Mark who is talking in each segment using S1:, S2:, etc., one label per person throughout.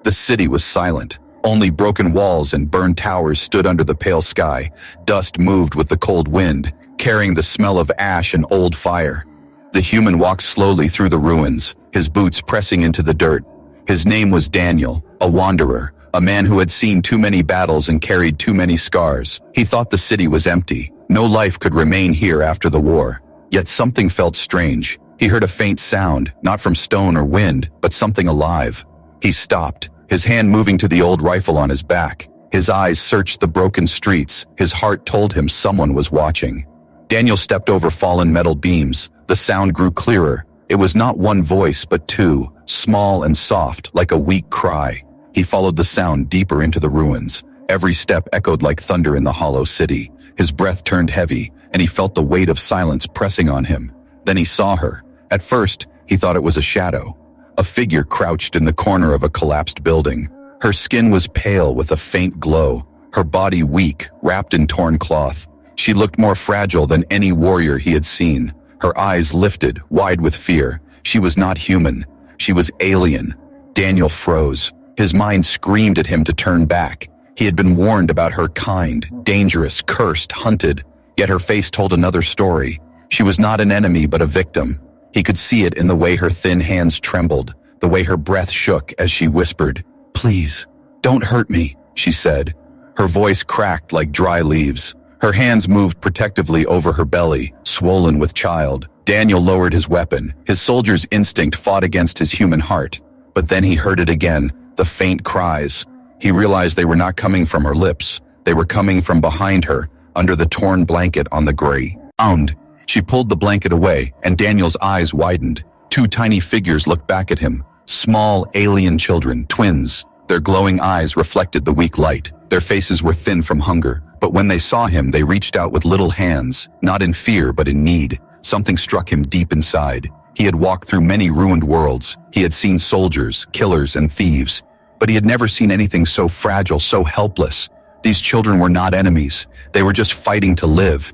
S1: The city was silent. Only broken walls and burned towers stood under the pale sky. Dust moved with the cold wind, carrying the smell of ash and old fire. The human walked slowly through the ruins, his boots pressing into the dirt. His name was Daniel, a wanderer, a man who had seen too many battles and carried too many scars. He thought the city was empty. No life could remain here after the war. Yet something felt strange. He heard a faint sound, not from stone or wind, but something alive. He stopped, his hand moving to the old rifle on his back. His eyes searched the broken streets. His heart told him someone was watching. Daniel stepped over fallen metal beams. The sound grew clearer. It was not one voice, but two, small and soft, like a weak cry. He followed the sound deeper into the ruins. Every step echoed like thunder in the hollow city. His breath turned heavy, and he felt the weight of silence pressing on him. Then he saw her. At first, he thought it was a shadow. A figure crouched in the corner of a collapsed building. Her skin was pale with a faint glow, her body weak, wrapped in torn cloth. She looked more fragile than any warrior he had seen. Her eyes lifted, wide with fear. She was not human. She was alien. Daniel froze. His mind screamed at him to turn back. He had been warned about her kind, dangerous, cursed, hunted. Yet her face told another story. She was not an enemy but a victim. He could see it in the way her thin hands trembled, the way her breath shook as she whispered, "Please, don't hurt me," she said. Her voice cracked like dry leaves. Her hands moved protectively over her belly, swollen with child. Daniel lowered his weapon. His soldier's instinct fought against his human heart. But then he heard it again, the faint cries. He realized they were not coming from her lips. They were coming from behind her, under the torn blanket on the ground. She pulled the blanket away, and Daniel's eyes widened. Two tiny figures looked back at him. Small, alien children, twins. Their glowing eyes reflected the weak light. Their faces were thin from hunger, but when they saw him, they reached out with little hands, not in fear but in need. Something struck him deep inside. He had walked through many ruined worlds. He had seen soldiers, killers, and thieves. But he had never seen anything so fragile, so helpless. These children were not enemies. They were just fighting to live.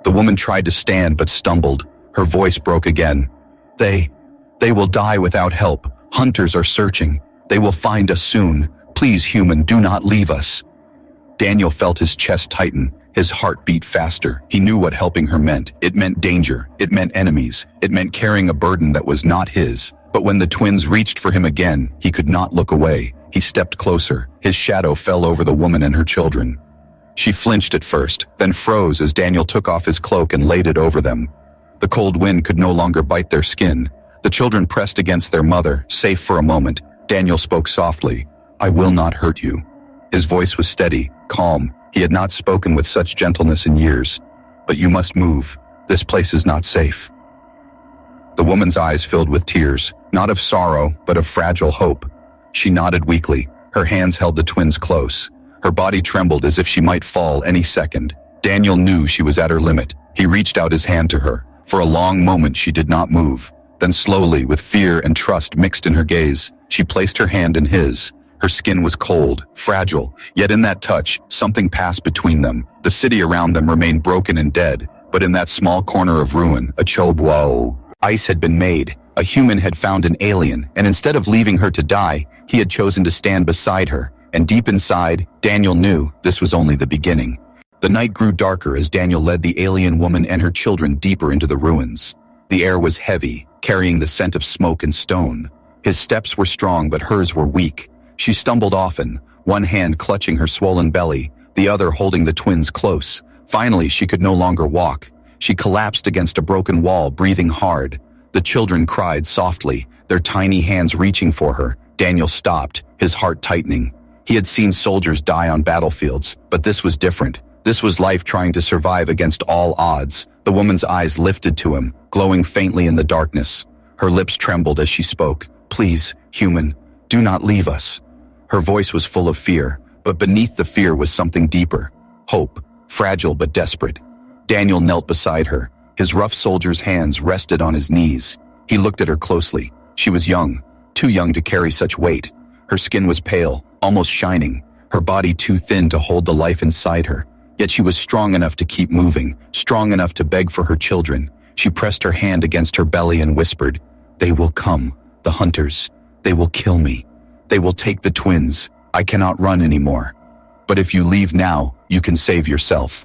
S1: The woman tried to stand but stumbled. Her voice broke again. They will die without help. Hunters are searching. They will find us soon. Please, human, do not leave us. Daniel felt his chest tighten. His heart beat faster. He knew what helping her meant. It meant danger. It meant enemies. It meant carrying a burden that was not his. But when the twins reached for him again, he could not look away. He stepped closer. His shadow fell over the woman and her children. She flinched at first, then froze as Daniel took off his cloak and laid it over them. The cold wind could no longer bite their skin. The children pressed against their mother, safe for a moment. Daniel spoke softly. "I will not hurt you." His voice was steady, calm. He had not spoken with such gentleness in years. "But you must move. This place is not safe." The woman's eyes filled with tears, not of sorrow, but of fragile hope. She nodded weakly. Her hands held the twins close. Her body trembled as if she might fall any second. Daniel knew she was at her limit. He reached out his hand to her. For a long moment she did not move. Then slowly, with fear and trust mixed in her gaze, she placed her hand in his. Her skin was cold, fragile, yet in that touch, something passed between them. The city around them remained broken and dead, but in that small corner of ruin, a chobo ice had been made. A human had found an alien, and instead of leaving her to die, he had chosen to stand beside her. And deep inside, Daniel knew this was only the beginning. The night grew darker as Daniel led the alien woman and her children deeper into the ruins. The air was heavy, carrying the scent of smoke and stone. His steps were strong, but hers were weak. She stumbled often, one hand clutching her swollen belly, the other holding the twins close. Finally, she could no longer walk. She collapsed against a broken wall, breathing hard. The children cried softly, their tiny hands reaching for her. Daniel stopped, his heart tightening. He had seen soldiers die on battlefields, but this was different. This was life trying to survive against all odds. The woman's eyes lifted to him, glowing faintly in the darkness. Her lips trembled as she spoke. "Please, human, do not leave us." Her voice was full of fear, but beneath the fear was something deeper. Hope, fragile but desperate. Daniel knelt beside her. His rough soldier's hands rested on his knees. He looked at her closely. She was young, too young to carry such weight. Her skin was pale, almost shining, her body too thin to hold the life inside her. Yet she was strong enough to keep moving, strong enough to beg for her children. She pressed her hand against her belly and whispered, "They will come, the hunters. They will kill me. They will take the twins. I cannot run anymore. But if you leave now, you can save yourself."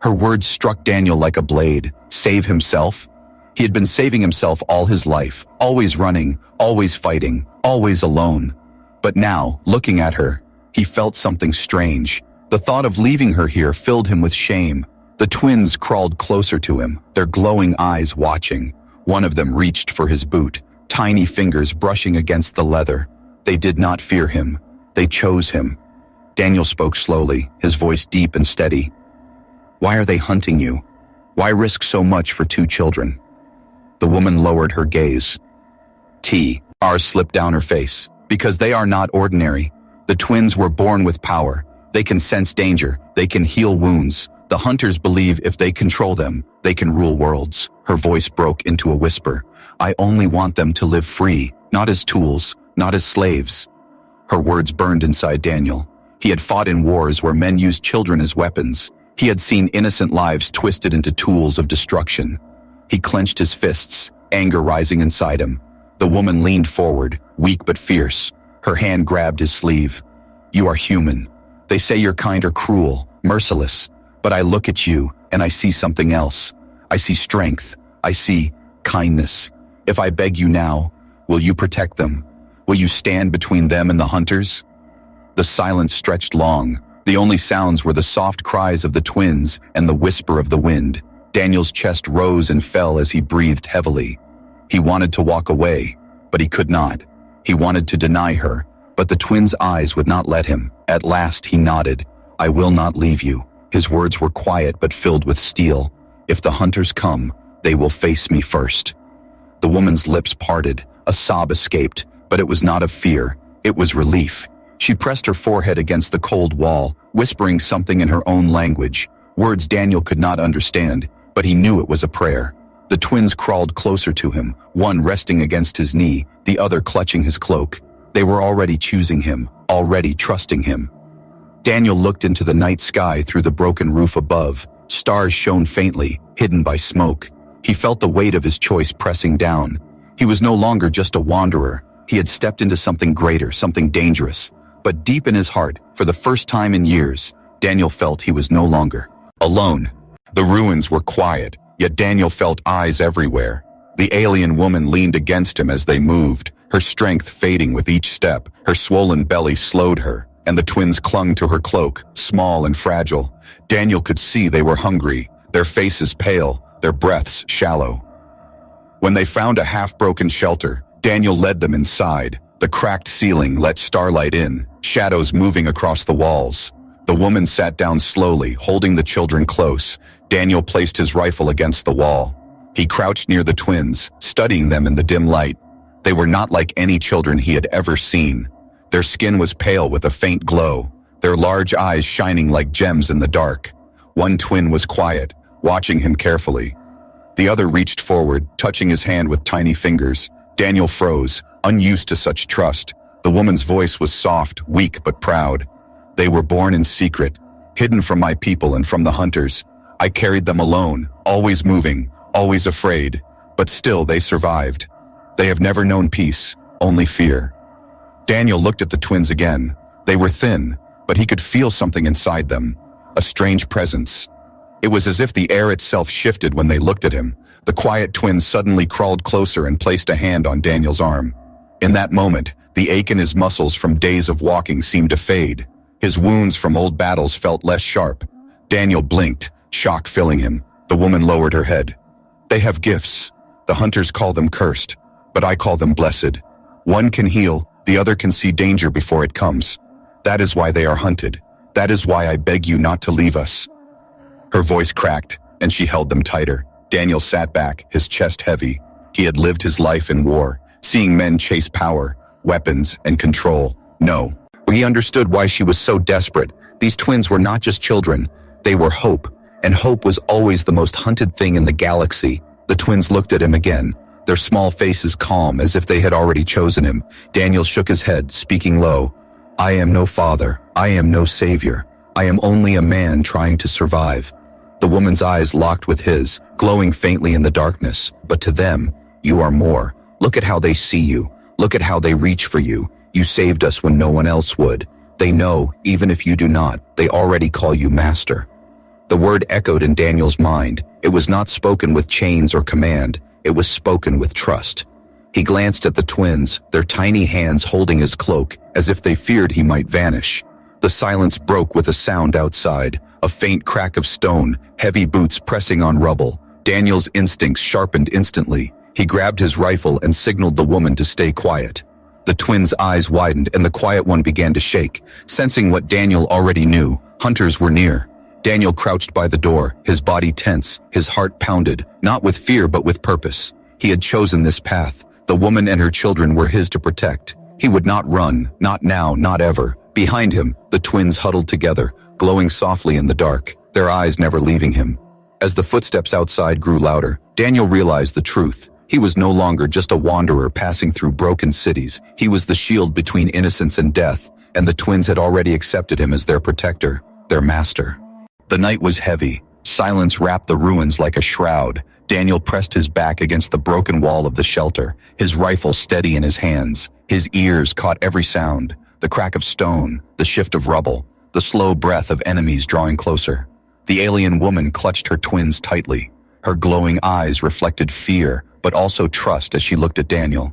S1: Her words struck Daniel like a blade. Save himself? He had been saving himself all his life, always running, always fighting, always alone. But now, looking at her, he felt something strange. The thought of leaving her here filled him with shame. The twins crawled closer to him, their glowing eyes watching. One of them reached for his boot, tiny fingers brushing against the leather. They did not fear him. They chose him. Daniel spoke slowly, his voice deep and steady. "Why are they hunting you? Why risk so much for 2 children?" The woman lowered her gaze. Tears slipped down her face. "Because they are not ordinary. The twins were born with power. They can sense danger. They can heal wounds. The hunters believe if they control them, they can rule worlds." Her voice broke into a whisper. "I only want them to live free, not as tools, not as slaves." Her words burned inside Daniel. He had fought in wars where men used children as weapons. He had seen innocent lives twisted into tools of destruction. He clenched his fists, anger rising inside him. The woman leaned forward, weak but fierce. Her hand grabbed his sleeve. "You are human. They say your kind are cruel, merciless. But I look at you, and I see something else. I see strength. I see kindness. If I beg you now, will you protect them? Will you stand between them and the hunters?" The silence stretched long. The only sounds were the soft cries of the twins and the whisper of the wind. Daniel's chest rose and fell as he breathed heavily. He wanted to walk away, but he could not. He wanted to deny her, but the twins' eyes would not let him. At last he nodded. "I will not leave you." His words were quiet but filled with steel. "If the hunters come, they will face me first." The woman's lips parted. A sob escaped, but it was not of fear. It was relief. She pressed her forehead against the cold wall, whispering something in her own language. Words Daniel could not understand, but he knew it was a prayer. The twins crawled closer to him, one resting against his knee, the other clutching his cloak. They were already choosing him, already trusting him. Daniel looked into the night sky through the broken roof above. Stars shone faintly, hidden by smoke. He felt the weight of his choice pressing down. He was no longer just a wanderer. He had stepped into something greater, something dangerous. But deep in his heart, for the first time in years, Daniel felt he was no longer alone. The ruins were quiet, yet Daniel felt eyes everywhere. The alien woman leaned against him as they moved, her strength fading with each step. Her swollen belly slowed her, and the twins clung to her cloak, small and fragile. Daniel could see they were hungry, their faces pale, their breaths shallow. When they found a half-broken shelter, Daniel led them inside. The cracked ceiling let starlight in, shadows moving across the walls. The woman sat down slowly, holding the children close. Daniel placed his rifle against the wall. He crouched near the twins, studying them in the dim light. They were not like any children he had ever seen. Their skin was pale with a faint glow, their large eyes shining like gems in the dark. One twin was quiet, watching him carefully. The other reached forward, touching his hand with tiny fingers. Daniel froze, unused to such trust. The woman's voice was soft, weak but proud. "They were born in secret, hidden from my people and from the hunters. I carried them alone, always moving, always afraid, but still they survived. They have never known peace, only fear." Daniel looked at the twins again. They were thin, but he could feel something inside them, a strange presence. It was as if the air itself shifted when they looked at him. The quiet twins suddenly crawled closer and placed a hand on Daniel's arm. In that moment, the ache in his muscles from days of walking seemed to fade. His wounds from old battles felt less sharp. Daniel blinked, shock filling him. The woman lowered her head. "They have gifts. The hunters call them cursed, but I call them blessed. One can heal, the other can see danger before it comes. That is why they are hunted. That is why I beg you not to leave us." Her voice cracked, and she held them tighter. Daniel sat back, his chest heavy. He had lived his life in war, seeing men chase power, weapons, and control. No. He understood why she was so desperate. These twins were not just children. They were hope, and hope was always the most hunted thing in the galaxy. The twins looked at him again, their small faces calm as if they had already chosen him. Daniel shook his head, speaking low. "I am no father. I am no savior. I am only a man trying to survive." The woman's eyes locked with his, glowing faintly in the darkness. "But to them, you are more. Look at how they see you. Look at how they reach for you. You saved us when no one else would. They know, even if you do not, they already call you master." The word echoed in Daniel's mind. It was not spoken with chains or command. It was spoken with trust. He glanced at the twins, their tiny hands holding his cloak, as if they feared he might vanish. The silence broke with a sound outside, a faint crack of stone, heavy boots pressing on rubble. Daniel's instincts sharpened instantly. He grabbed his rifle and signaled the woman to stay quiet. The twins' eyes widened and the quiet one began to shake, sensing what Daniel already knew. Hunters were near. Daniel crouched by the door, his body tense, his heart pounded, not with fear but with purpose. He had chosen this path. The woman and her children were his to protect. He would not run, not now, not ever. Behind him, the twins huddled together, glowing softly in the dark, their eyes never leaving him. As the footsteps outside grew louder, Daniel realized the truth. He was no longer just a wanderer passing through broken cities. He was the shield between innocence and death, and the twins had already accepted him as their protector, their master. The night was heavy. Silence wrapped the ruins like a shroud. Daniel pressed his back against the broken wall of the shelter, his rifle steady in his hands. His ears caught every sound, the crack of stone, the shift of rubble, the slow breath of enemies drawing closer. The alien woman clutched her twins tightly. Her glowing eyes reflected fear, but also trust as she looked at Daniel.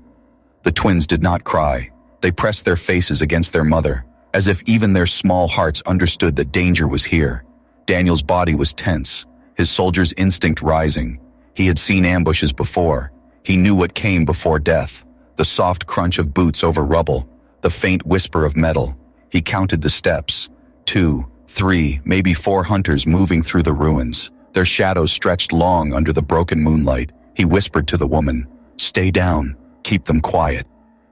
S1: The twins did not cry. They pressed their faces against their mother, as if even their small hearts understood that danger was here. Daniel's body was tense, his soldier's instinct rising. He had seen ambushes before. He knew what came before death. The soft crunch of boots over rubble, the faint whisper of metal. He counted the steps. 2, 3, maybe 4 hunters moving through the ruins. Their shadows stretched long under the broken moonlight. He whispered to the woman, "Stay down, keep them quiet."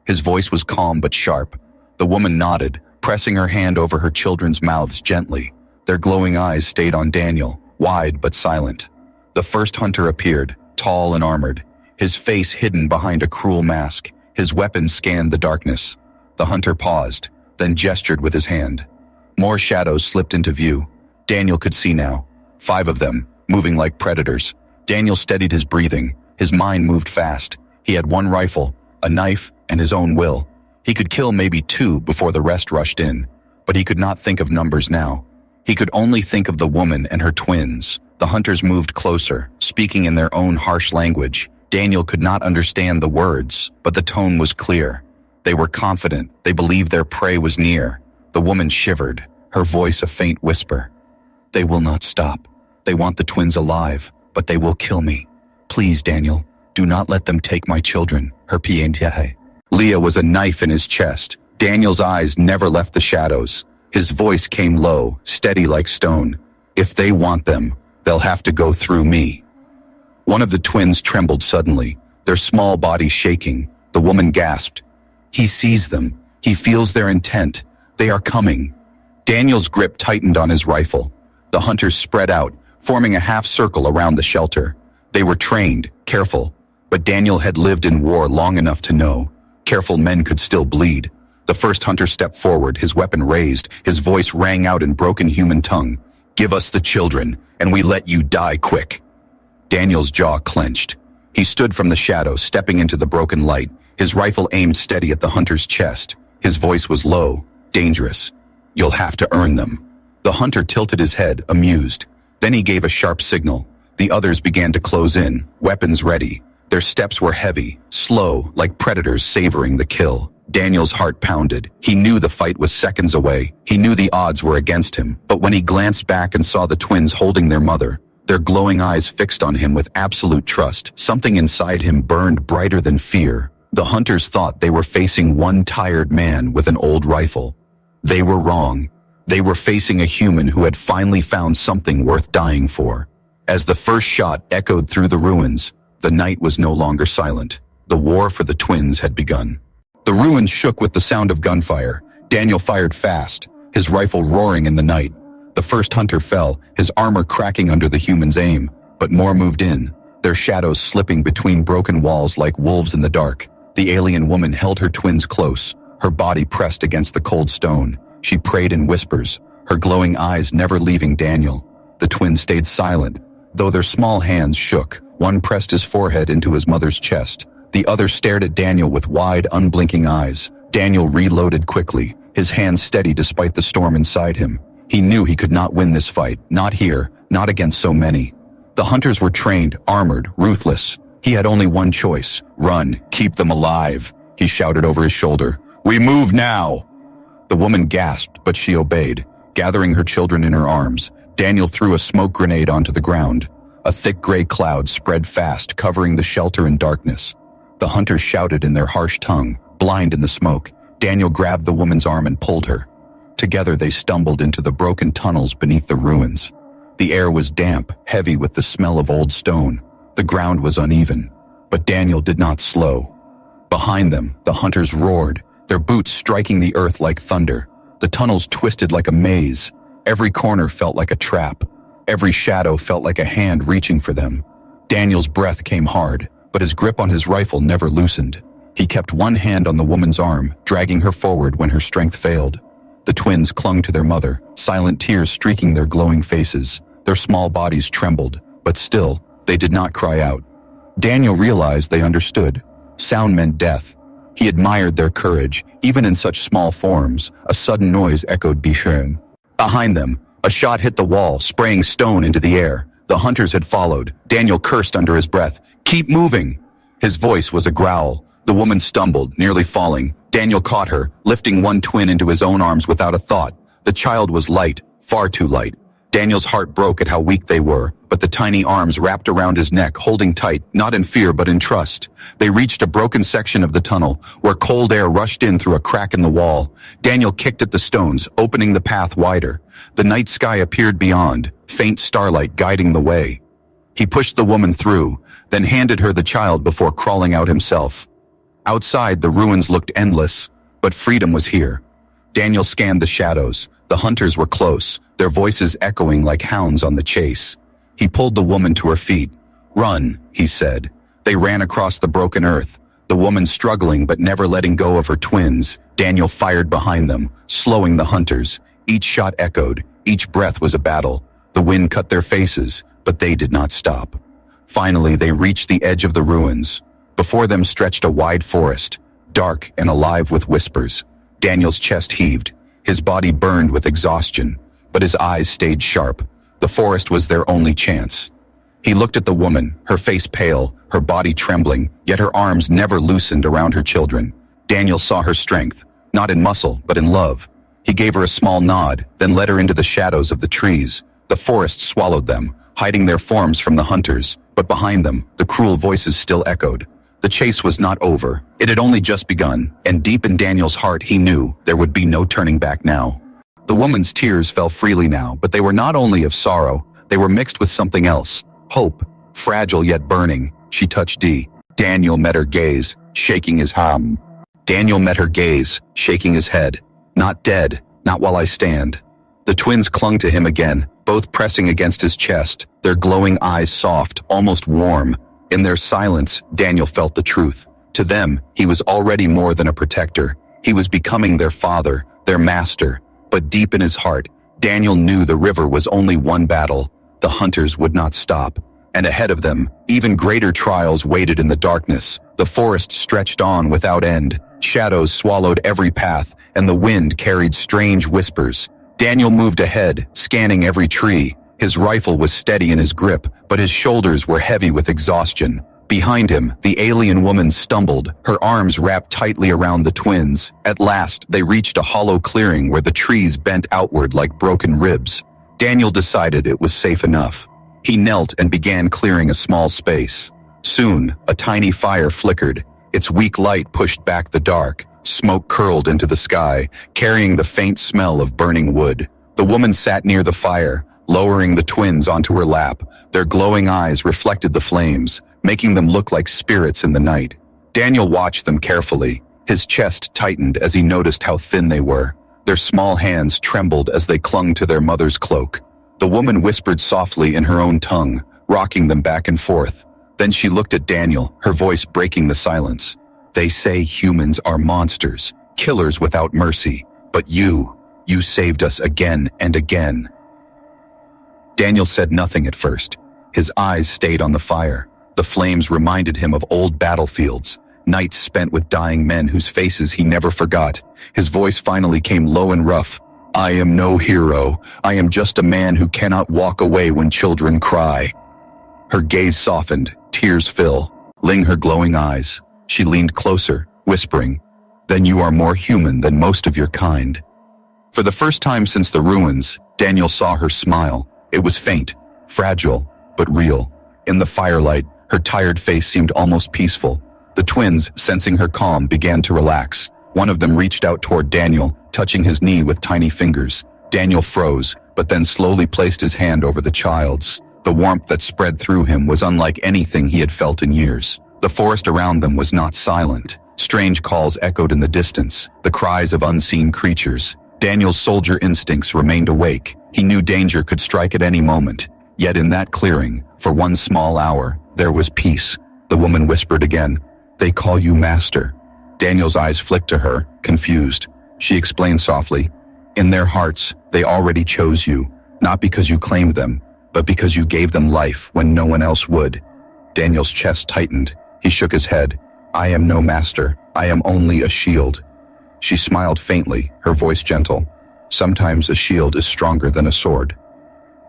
S1: His voice was calm but sharp. The woman nodded, pressing her hand over her children's mouths gently. Their glowing eyes stayed on Daniel, wide but silent. The first hunter appeared, tall and armored, his face hidden behind a cruel mask. His weapon scanned the darkness. The hunter paused, then gestured with his hand. More shadows slipped into view. Daniel could see now. 5 of them, moving like predators. Daniel steadied his breathing. His mind moved fast. He had 1 rifle, a knife, and his own will. He could kill maybe 2 before the rest rushed in. But he could not think of numbers now. He could only think of the woman and her twins. The hunters moved closer, speaking in their own harsh language. Daniel could not understand the words, but the tone was clear. They were confident. They believed their prey was near. The woman shivered, her voice a faint whisper. "They will not stop. They want the twins alive, but they will kill me. Please, Daniel, do not let them take my children." Her piente. Leah was a knife in his chest. Daniel's eyes never left the shadows. His voice came low, steady like stone. "If they want them, they'll have to go through me." One of the twins trembled suddenly, their small bodies shaking. The woman gasped. "He sees them. He feels their intent. They are coming." Daniel's grip tightened on his rifle. The hunters spread out, forming a half circle around the shelter. They were trained, careful, but Daniel had lived in war long enough to know. Careful men could still bleed. The first hunter stepped forward, his weapon raised, his voice rang out in broken human tongue. "Give us the children, and we let you die quick." Daniel's jaw clenched. He stood from the shadow, stepping into the broken light, his rifle aimed steady at the hunter's chest. His voice was low, dangerous. "You'll have to earn them." The hunter tilted his head, amused. Then he gave a sharp signal. The others began to close in, weapons ready. Their steps were heavy, slow, like predators savoring the kill. Daniel's heart pounded. He knew the fight was seconds away. He knew the odds were against him. But when he glanced back and saw the twins holding their mother, their glowing eyes fixed on him with absolute trust, something inside him burned brighter than fear. The hunters thought they were facing one tired man with an old rifle. They were wrong. They were facing a human who had finally found something worth dying for. As the first shot echoed through the ruins, the night was no longer silent. The war for the twins had begun. The ruins shook with the sound of gunfire. Daniel fired fast, his rifle roaring in the night. The first hunter fell, his armor cracking under the human's aim, but more moved in, their shadows slipping between broken walls like wolves in the dark. The alien woman held her twins close, her body pressed against the cold stone. She prayed in whispers, her glowing eyes never leaving Daniel. The twins stayed silent, though their small hands shook. One pressed his forehead into his mother's chest. The other stared at Daniel with wide, unblinking eyes. Daniel reloaded quickly, his hands steady despite the storm inside him. He knew he could not win this fight, not here, not against so many. The hunters were trained, armored, ruthless. He had only one choice: run, keep them alive. He shouted over his shoulder, "We move now!" The woman gasped, but she obeyed. Gathering her children in her arms, Daniel threw a smoke grenade onto the ground. A thick gray cloud spread fast, covering the shelter in darkness. The hunters shouted in their harsh tongue, blind in the smoke. Daniel grabbed the woman's arm and pulled her. Together they stumbled into the broken tunnels beneath the ruins. The air was damp, heavy with the smell of old stone. The ground was uneven, but Daniel did not slow. Behind them, the hunters roared, their boots striking the earth like thunder. The tunnels twisted like a maze. Every corner felt like a trap. Every shadow felt like a hand reaching for them. Daniel's breath came hard, but his grip on his rifle never loosened. He kept one hand on the woman's arm, dragging her forward when her strength failed. The twins clung to their mother, silent tears streaking their glowing faces. Their small bodies trembled, but still, they did not cry out. Daniel realized they understood. Sound meant death. He admired their courage, even in such small forms. A sudden noise echoed behind. Behind them, a shot hit the wall, spraying stone into the air. The hunters had followed. Daniel cursed under his breath. "Keep moving!" His voice was a growl. The woman stumbled, nearly falling. Daniel caught her, lifting one twin into his own arms without a thought. The child was light, far too light. Daniel's heart broke at how weak they were, but the tiny arms wrapped around his neck, holding tight, not in fear but in trust. They reached a broken section of the tunnel, where cold air rushed in through a crack in the wall. Daniel kicked at the stones, opening the path wider. The night sky appeared beyond, faint starlight guiding the way. He pushed the woman through, then handed her the child before crawling out himself. Outside, the ruins looked endless, but freedom was here. Daniel scanned the shadows. The hunters were close, their voices echoing like hounds on the chase. He pulled the woman to her feet. "Run," he said. They ran across the broken earth, the woman struggling but never letting go of her twins. Daniel fired behind them, slowing the hunters. Each shot echoed, each breath was a battle. The wind cut their faces, but they did not stop. Finally, they reached the edge of the ruins. Before them stretched a wide forest, dark and alive with whispers. Daniel's chest heaved. His body burned with exhaustion, but his eyes stayed sharp. The forest was their only chance. He looked at the woman, her face pale, her body trembling, yet her arms never loosened around her children. Daniel saw her strength, not in muscle, but in love. He gave her a small nod, then led her into the shadows of the trees. The forest swallowed them, hiding their forms from the hunters, but behind them, the cruel voices still echoed. The chase was not over. It had only just begun, and deep in Daniel's heart he knew there would be no turning back now. The woman's tears fell freely now, but they were not only of sorrow, they were mixed with something else. Hope, fragile yet burning. She touched D. Daniel met her gaze, shaking his head. Daniel met her gaze, shaking his head. "Not dead, not while I stand." The twins clung to him again, both pressing against his chest, their glowing eyes soft, almost warm. In their silence, Daniel felt the truth. To them, he was already more than a protector. He was becoming their father, their master. But deep in his heart, Daniel knew the river was only one battle. The hunters would not stop. And ahead of them, even greater trials waited in the darkness. The forest stretched on without end. Shadows swallowed every path, and the wind carried strange whispers. Daniel moved ahead, scanning every tree. His rifle was steady in his grip, but his shoulders were heavy with exhaustion. Behind him, the alien woman stumbled, her arms wrapped tightly around the twins. At last, they reached a hollow clearing where the trees bent outward like broken ribs. Daniel decided it was safe enough. He knelt and began clearing a small space. Soon, a tiny fire flickered. Its weak light pushed back the dark. Smoke curled into the sky, carrying the faint smell of burning wood. The woman sat near the fire, lowering the twins onto her lap. Their glowing eyes reflected the flames, making them look like spirits in the night. Daniel watched them carefully. His chest tightened as he noticed how thin they were. Their small hands trembled as they clung to their mother's cloak. The woman whispered softly in her own tongue, rocking them back and forth. Then she looked at Daniel, her voice breaking the silence. "They say humans are monsters, killers without mercy. But you saved us again and again." Daniel said nothing at first. His eyes stayed on the fire. The flames reminded him of old battlefields. nights spent with dying men whose faces he never forgot. His voice finally came low and rough. I am no hero. I am just a man who cannot walk away when children cry. Her gaze softened, tears filling her glowing eyes. She leaned closer, whispering, Then you are more human than most of your kind. For the first time since the ruins, Daniel saw her smile. It was faint, fragile, but real. In the firelight, her tired face seemed almost peaceful. The twins, sensing her calm, began to relax. One of them reached out toward Daniel, touching his knee with tiny fingers. Daniel froze, but then slowly placed his hand over the child's. The warmth that spread through him was unlike anything he had felt in years. The forest around them was not silent. Strange calls echoed in the distance, the cries of unseen creatures. Daniel's soldier instincts remained awake. He knew danger could strike at any moment. Yet in that clearing, for one small hour, there was peace. The woman whispered again, They call you master. Daniel's eyes flicked to her, confused. She explained softly, In their hearts, they already chose you, not because you claimed them, but because you gave them life when no one else would. Daniel's chest tightened. He shook his head. I am no master. I am only a shield. She smiled faintly, her voice gentle. Sometimes a shield is stronger than a sword.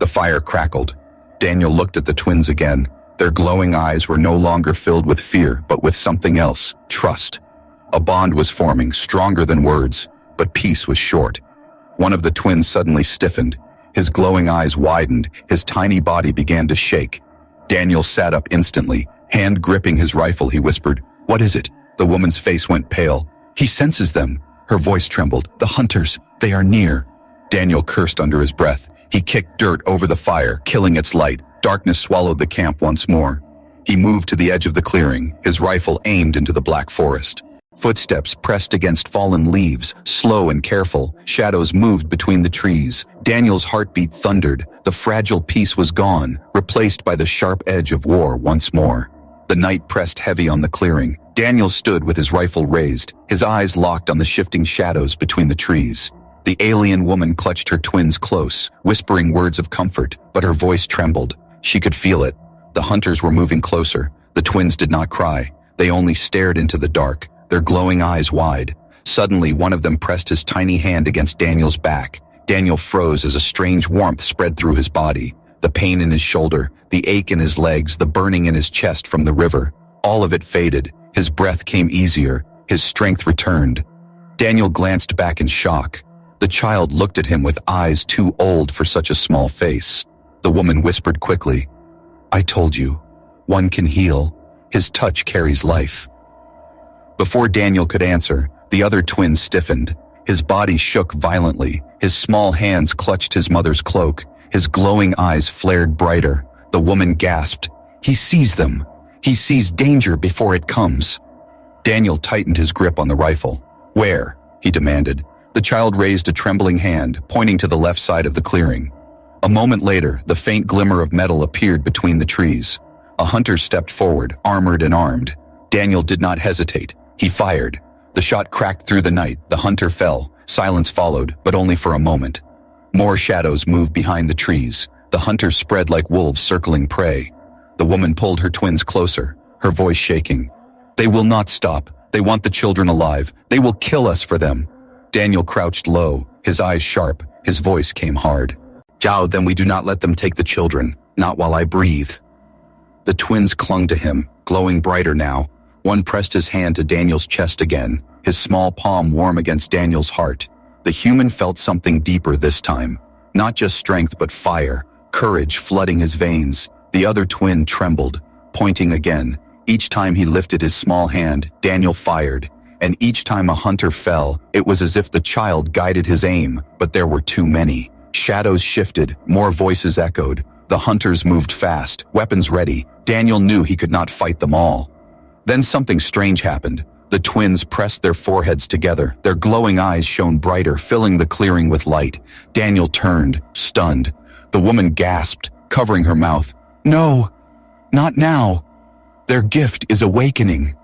S1: The fire crackled. Daniel looked at the twins again. Their glowing eyes were no longer filled with fear, but with something else, trust. A bond was forming, stronger than words, but peace was short. One of the twins suddenly stiffened. His glowing eyes widened, his tiny body began to shake. Daniel sat up instantly. Hand gripping his rifle, he whispered, What is it? The woman's face went pale. He senses them. Her voice trembled. The hunters, they are near. Daniel cursed under his breath. He kicked dirt over the fire, killing its light. Darkness swallowed the camp once more. He moved to the edge of the clearing, his rifle aimed into the black forest. Footsteps pressed against fallen leaves, slow and careful. Shadows moved between the trees. Daniel's heartbeat thundered. The fragile peace was gone, replaced by the sharp edge of war once more. The night pressed heavy on the clearing. Daniel stood with his rifle raised, his eyes locked on the shifting shadows between the trees. The alien woman clutched her twins close, whispering words of comfort, but her voice trembled. She could feel it. The hunters were moving closer. The twins did not cry. They only stared into the dark, their glowing eyes wide. Suddenly, one of them pressed his tiny hand against Daniel's back. Daniel froze as a strange warmth spread through his body. The pain in his shoulder, the ache in his legs, the burning in his chest from the river. All of it faded. His breath came easier. His strength returned. Daniel glanced back in shock. The child looked at him with eyes too old for such a small face. The woman whispered quickly, I told you, one can heal. His touch carries life. Before Daniel could answer, the other twin stiffened. His body shook violently. His small hands clutched his mother's cloak. His glowing eyes flared brighter. The woman gasped, He sees them. He sees danger before it comes. Daniel tightened his grip on the rifle. Where? He demanded. The child raised a trembling hand, pointing to the left side of the clearing. A moment later, the faint glimmer of metal appeared between the trees. A hunter stepped forward, armored and armed. Daniel did not hesitate. He fired. The shot cracked through the night. The hunter fell. Silence followed, but only for a moment. More shadows moved behind the trees. The hunters spread like wolves circling prey. The woman pulled her twins closer, her voice shaking. They will not stop. They want the children alive. They will kill us for them. Daniel crouched low, his eyes sharp. His voice came hard. Zhao, then we do not let them take the children, not while I breathe. The twins clung to him, glowing brighter now. One pressed his hand to Daniel's chest again, his small palm warm against Daniel's heart. The human felt something deeper this time. Not just strength, but fire, courage flooding his veins. The other twin trembled, pointing again. Each time he lifted his small hand, Daniel fired. And each time a hunter fell, it was as if the child guided his aim, but there were too many. Shadows shifted, more voices echoed. The hunters moved fast, weapons ready. Daniel knew he could not fight them all. Then something strange happened. The twins pressed their foreheads together. Their glowing eyes shone brighter, filling the clearing with light. Daniel turned, stunned. The woman gasped, covering her mouth. No, not now. Their gift is awakening.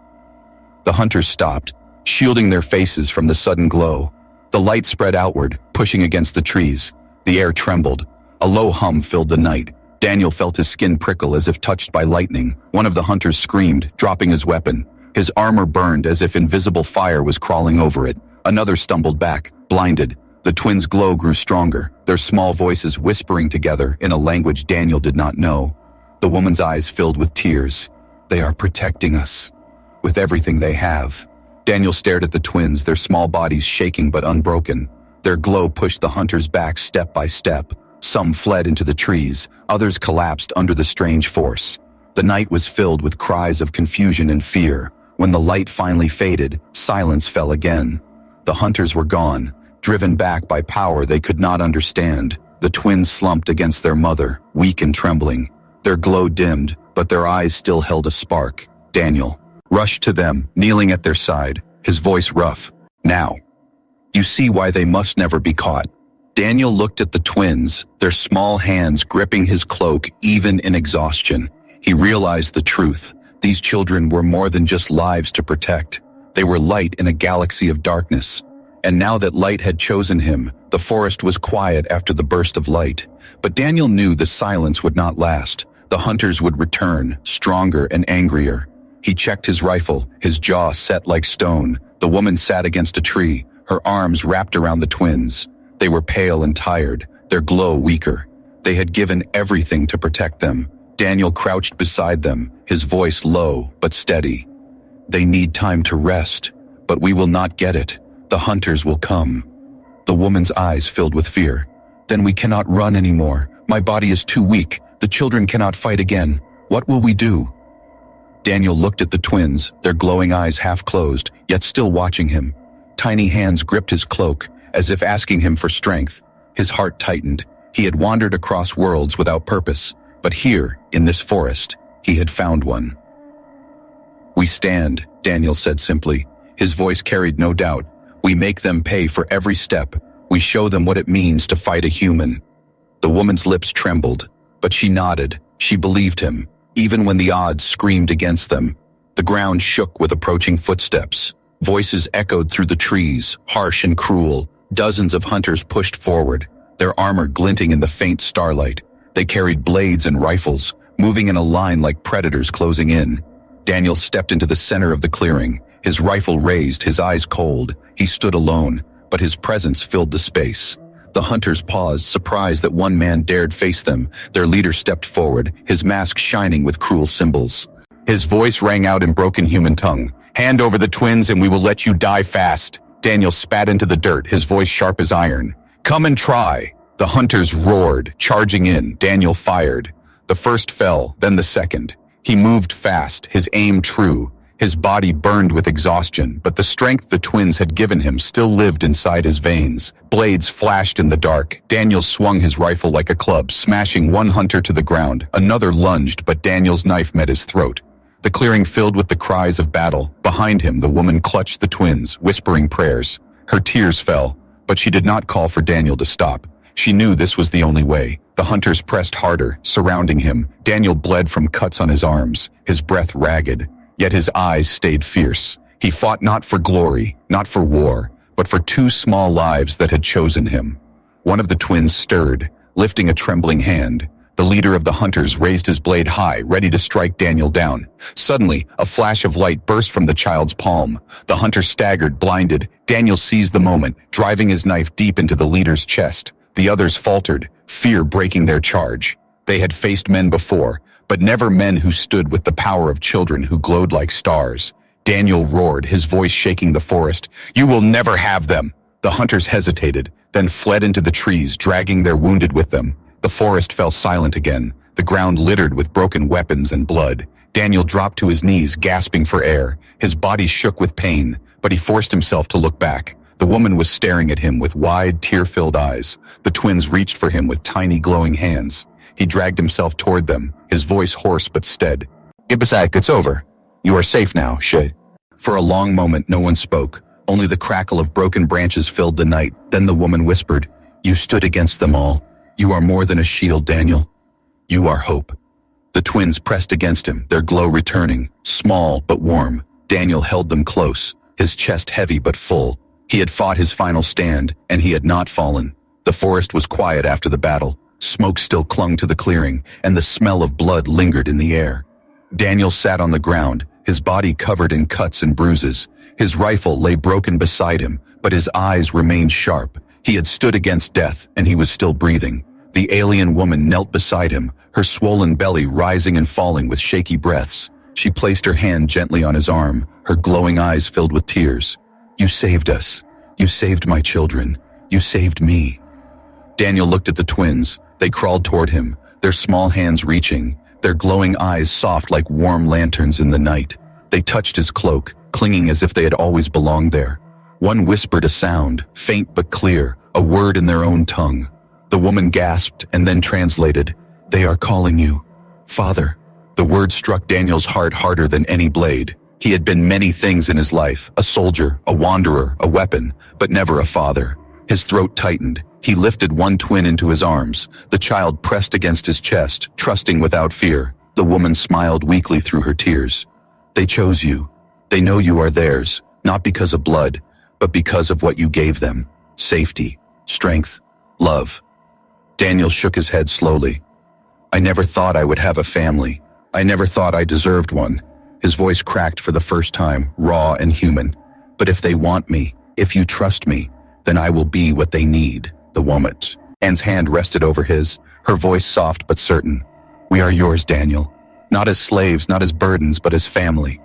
S1: The hunters stopped, shielding their faces from the sudden glow. The light spread outward, pushing against the trees. The air trembled. A low hum filled the night. Daniel felt his skin prickle as if touched by lightning. One of the hunters screamed, dropping his weapon. His armor burned as if invisible fire was crawling over it. Another stumbled back, blinded. The twins' glow grew stronger, their small voices whispering together in a language Daniel did not know. The woman's eyes filled with tears. They are protecting us. With everything they have. Daniel stared at the twins, their small bodies shaking but unbroken. Their glow pushed the hunters back step by step. Some fled into the trees, others collapsed under the strange force. The night was filled with cries of confusion and fear. When the light finally faded, silence fell again. The hunters were gone, driven back by power they could not understand. The twins slumped against their mother, weak and trembling. Their glow dimmed, but their eyes still held a spark. Daniel rushed to them, kneeling at their side, his voice rough. Now, you see why they must never be caught. Daniel looked at the twins, their small hands gripping his cloak even in exhaustion. He realized the truth. These children were more than just lives to protect. They were light in a galaxy of darkness. And now that light had chosen him, the forest was quiet after the burst of light. But Daniel knew the silence would not last. The hunters would return, stronger and angrier. He checked his rifle, his jaw set like stone. The woman sat against a tree, her arms wrapped around the twins. They were pale and tired, their glow weaker. They had given everything to protect them. Daniel crouched beside them, his voice low but steady. They need time to rest, but we will not get it. The hunters will come. The woman's eyes filled with fear. Then we cannot run anymore. My body is too weak. The children cannot fight again. What will we do? Daniel looked at the twins, their glowing eyes half closed, yet still watching him. Tiny hands gripped his cloak, as if asking him for strength. His heart tightened. He had wandered across worlds without purpose, but here, in this forest, he had found one. We stand, Daniel said simply. His voice carried no doubt. We make them pay for every step. We show them what it means to fight a human. The woman's lips trembled, but she nodded. She believed him, even when the odds screamed against them. The ground shook with approaching footsteps. Voices echoed through the trees, harsh and cruel. Dozens of hunters pushed forward, their armor glinting in the faint starlight. They carried blades and rifles, moving in a line like predators closing in. Daniel stepped into the center of the clearing, his rifle raised, his eyes cold. He stood alone, but his presence filled the space. The hunters paused, surprised that one man dared face them. Their leader stepped forward, his mask shining with cruel symbols. His voice rang out in broken human tongue. Hand over the twins and we will let you die fast. Daniel spat into the dirt, his voice sharp as iron. Come and try. The hunters roared, charging in. Daniel fired. The first fell, then the second. He moved fast, his aim true. His body burned with exhaustion, but the strength the twins had given him still lived inside his veins. Blades flashed in the dark. Daniel swung his rifle like a club, smashing one hunter to the ground. Another lunged, but Daniel's knife met his throat. The clearing filled with the cries of battle. Behind him, the woman clutched the twins, whispering prayers. Her tears fell, but she did not call for Daniel to stop. She knew this was the only way. The hunters pressed harder, surrounding him. Daniel bled from cuts on his arms, his breath ragged. Yet his eyes stayed fierce. He fought not for glory, not for war, but for two small lives that had chosen him. One of the twins stirred, lifting a trembling hand. The leader of the hunters raised his blade high, ready to strike Daniel down. Suddenly, a flash of light burst from the child's palm. The hunter staggered, blinded. Daniel seized the moment, driving his knife deep into the leader's chest. The others faltered, fear breaking their charge. They had faced men before, but never men who stood with the power of children who glowed like stars. Daniel roared, his voice shaking the forest. You will never have them. The hunters hesitated, then fled into the trees, dragging their wounded with them. The forest fell silent again, the ground littered with broken weapons and blood. Daniel dropped to his knees, gasping for air. His body shook with pain, but he forced himself to look back. The woman was staring at him with wide, tear-filled eyes. The twins reached for him with tiny, glowing hands. He dragged himself toward them, his voice hoarse but steady. Ibasak, it's over. You are safe now, Shay. For a long moment, no one spoke. Only the crackle of broken branches filled the night. Then the woman whispered, You stood against them all. You are more than a shield, Daniel. You are hope. The twins pressed against him, their glow returning, small but warm. Daniel held them close, his chest heavy but full. He had fought his final stand, and he had not fallen. The forest was quiet after the battle. Smoke still clung to the clearing, and the smell of blood lingered in the air. Daniel sat on the ground, his body covered in cuts and bruises. His rifle lay broken beside him, but his eyes remained sharp. He had stood against death, and he was still breathing. The alien woman knelt beside him, her swollen belly rising and falling with shaky breaths. She placed her hand gently on his arm, her glowing eyes filled with tears. "You saved us. You saved my children. You saved me." Daniel looked at the twins. They crawled toward him, their small hands reaching, their glowing eyes soft like warm lanterns in the night. They touched his cloak, clinging as if they had always belonged there. One whispered a sound, faint but clear, a word in their own tongue. The woman gasped and then translated, "They are calling you, Father." The word struck Daniel's heart harder than any blade. He had been many things in his life, a soldier, a wanderer, a weapon, but never a father. His throat tightened. He lifted one twin into his arms. The child pressed against his chest, trusting without fear. The woman smiled weakly through her tears. "They chose you. They know you are theirs, not because of blood, but because of what you gave them. Safety, strength, love." Daniel shook his head slowly. "I never thought I would have a family. I never thought I deserved one." His voice cracked for the first time, raw and human. "But if they want me, if you trust me, then I will be what they need." The woman's hand rested over his, her voice soft but certain. "We are yours, Daniel. Not as slaves, not as burdens, but as family."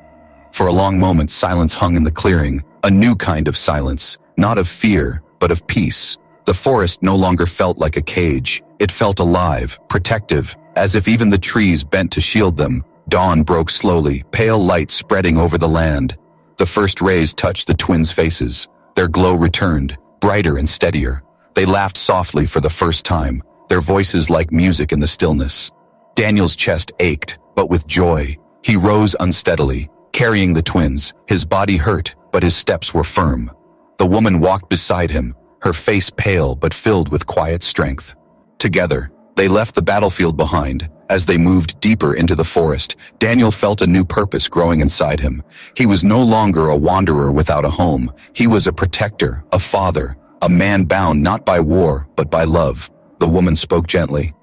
S1: For a long moment, silence hung in the clearing, a new kind of silence, not of fear, but of peace. The forest no longer felt like a cage. It felt alive, protective, as if even the trees bent to shield them. Dawn broke slowly, pale light spreading over the land. The first rays touched the twins' faces. Their glow returned, brighter and steadier. They laughed softly for the first time, their voices like music in the stillness. Daniel's chest ached, but with joy. He rose unsteadily, carrying the twins. His body hurt, but his steps were firm. The woman walked beside him, her face pale but filled with quiet strength. Together, they left the battlefield behind. As they moved deeper into the forest, Daniel felt a new purpose growing inside him. He was no longer a wanderer without a home. He was a protector, a father, a man bound not by war, but by love. The woman spoke gently.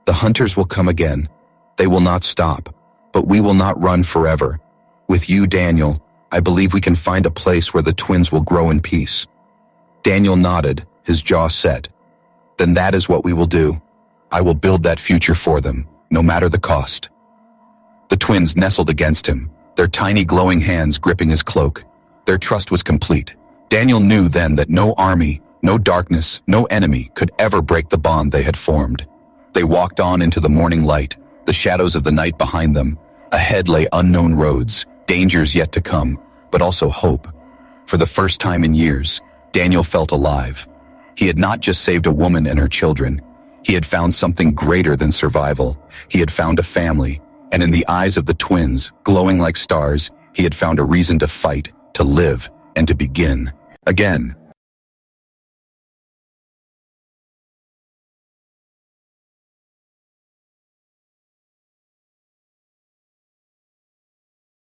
S1: "The hunters will come again. They will not stop, but we will not run forever. With you, Daniel, I believe we can find a place where the twins will grow in peace." Daniel nodded, his jaw set. "Then that is what we will do. I will build that future for them, no matter the cost." The twins nestled against him, their tiny glowing hands gripping his cloak. Their trust was complete. Daniel knew then that no army, no darkness, no enemy could ever break the bond they had formed. They walked on into the morning light, the shadows of the night behind them. Ahead lay unknown roads, dangers yet to come, but also hope. For the first time in years, Daniel felt alive. He had not just saved a woman and her children. He had found something greater than survival. He had found a family, and in the eyes of the twins, glowing like stars, he had found a reason to fight, to live, and to begin again.